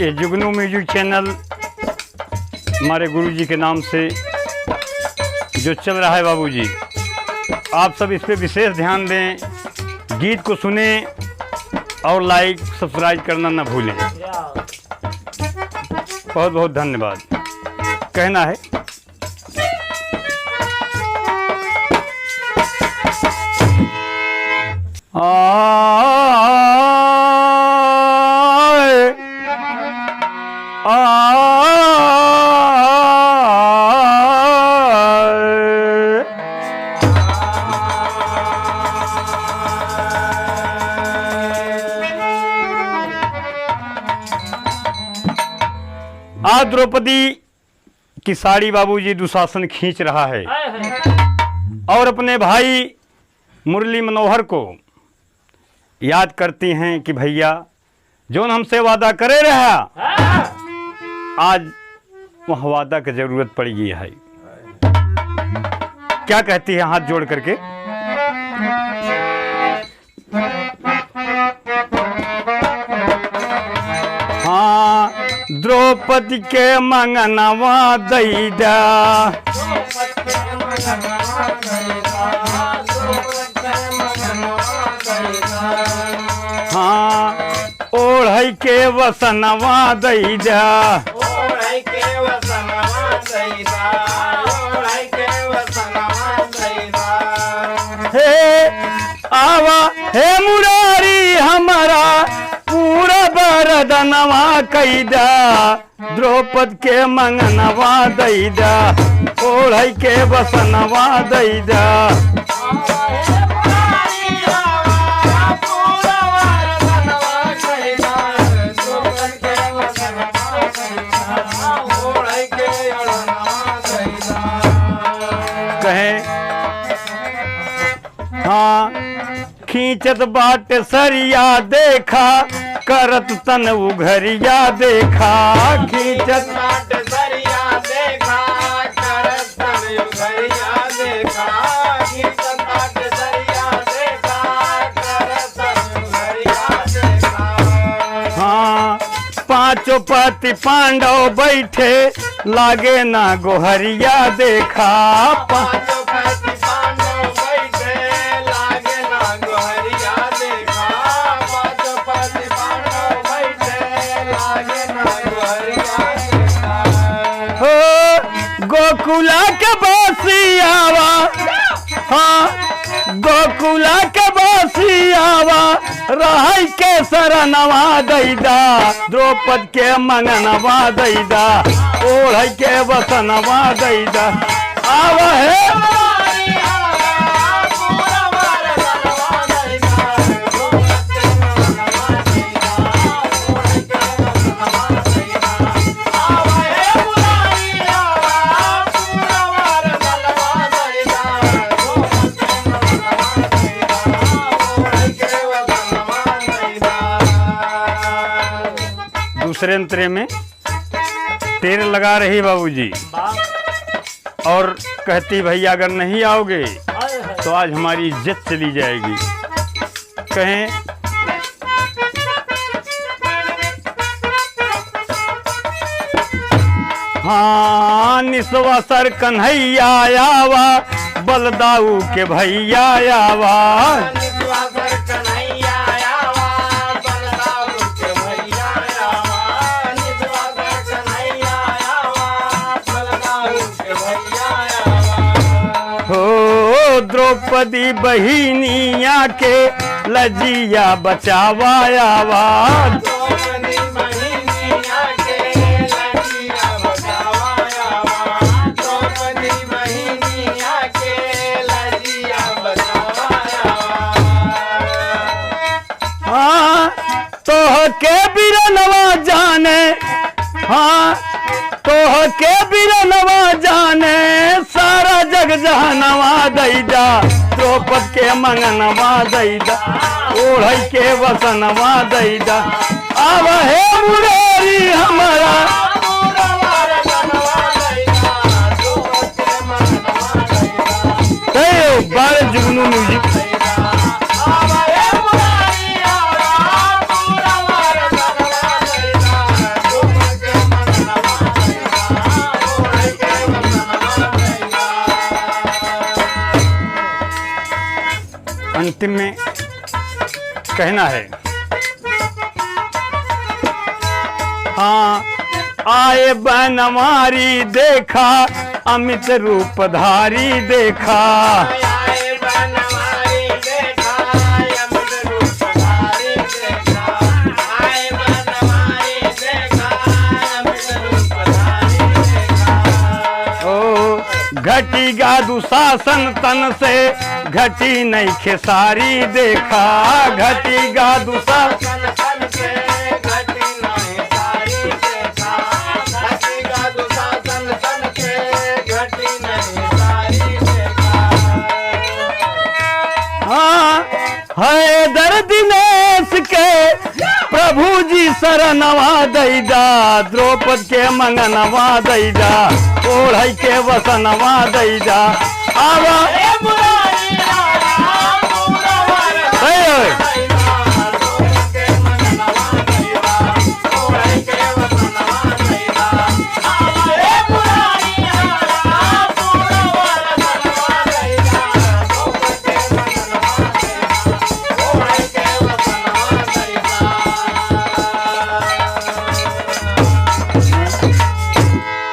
ये जुगनू music channel हमारे गुरुजी के नाम से जो चल रहा है बाबूजी, आप सब इस पे विशेष ध्यान दें, गीत को सुने और लाइक सब्सक्राइब करना ना भूलें। बहुत बहुत धन्यवाद। कहना है द्रौपदी की साड़ी बाबूजी दुशासन खींच रहा है और अपने भाई मुरली मनोहर को याद करती हैं कि भैया जो हमसे वादा करे रहा, आज वह वादा की जरूरत पड़ गई है। क्या कहती है हाथ जोड़ करके? हाँ, द्रौपदी के मंगनवा दैदा, हाँ ओढ़ई के वसनवा दैदा, हे आवा हे मुरारी हमारा पूरा बरदनवा कैदा, द्रौपद के मंगनवा दैदा, ओढ़ई के वसनवा दैदा। कहे हाँ खींचत बाट सरिया देखा, करत तन उघरिया देखा, खींचत बाट सरिया देखा, करत तन उघरिया देखा, खींचत बाट सरिया देखा, करत तन उघरिया देखा। हाँ पांचों पति पांडव बैठे, लागे ना गोहरिया देखा, पांचों पति पांडव बैठे, लागे ना गोहरिया देखा, पांचों पति पांडव बैठे, लागे ना गोहरिया देखा। हो गोकुला के बासियावा, हाँ गोकुला के बासियावा, रहई के सरनवा दैदा, द्रौपद के मंगनवा दैदा, ओढ़ई के वसनवा दैदा। आवा है दूसरे अंतरे में तेल लगा रही बाबूजी और कहती भैया अगर नहीं आओगे तो आज हमारी इज्जत चली जाएगी। कहें हाँ निसवा सर कन्हैया आवा, बलदाऊ के भैया आवा, द्रौपदी बहिनिया के लजिया बचावा आवा, द्रौपदी बहिनिया के लजिया बचावा आवा, द्रौपदी बहिनिया के लजिया बचावा आवा। हाँ तोह के बिरनवा जाने, हाँ तोह के बिरनवा जाने, सारा जग जहनवा दैदा, द्रौपद के मंगनवा दैदा, ओढ़ई के वसनवा दैदा। आवा हे मुरारी हमारा बड़े जुगनू म्यूजिक अंतिम में कहना है, हाँ आए बनवारी देखा अमित रूपधारी देखा, आए बनवारी देखा अमित रूपधारी देखा, आए बनवारी देखा अमित रूपधारी देखा। ओ घटीगा दुशासन तन से घटी नहीं खेसारी देखा, घटीगा दुशासन तन से घटी नहीं सारी देखा, घटीगा दुशासन तन से घटी नहीं सारी देखा। हाँ है दर्द दिनेश के प्रभु जी शरणवा दैदा, द्रौपद के मंगनवा दैदा, ओढ़ के वसनवा दैदा, आवा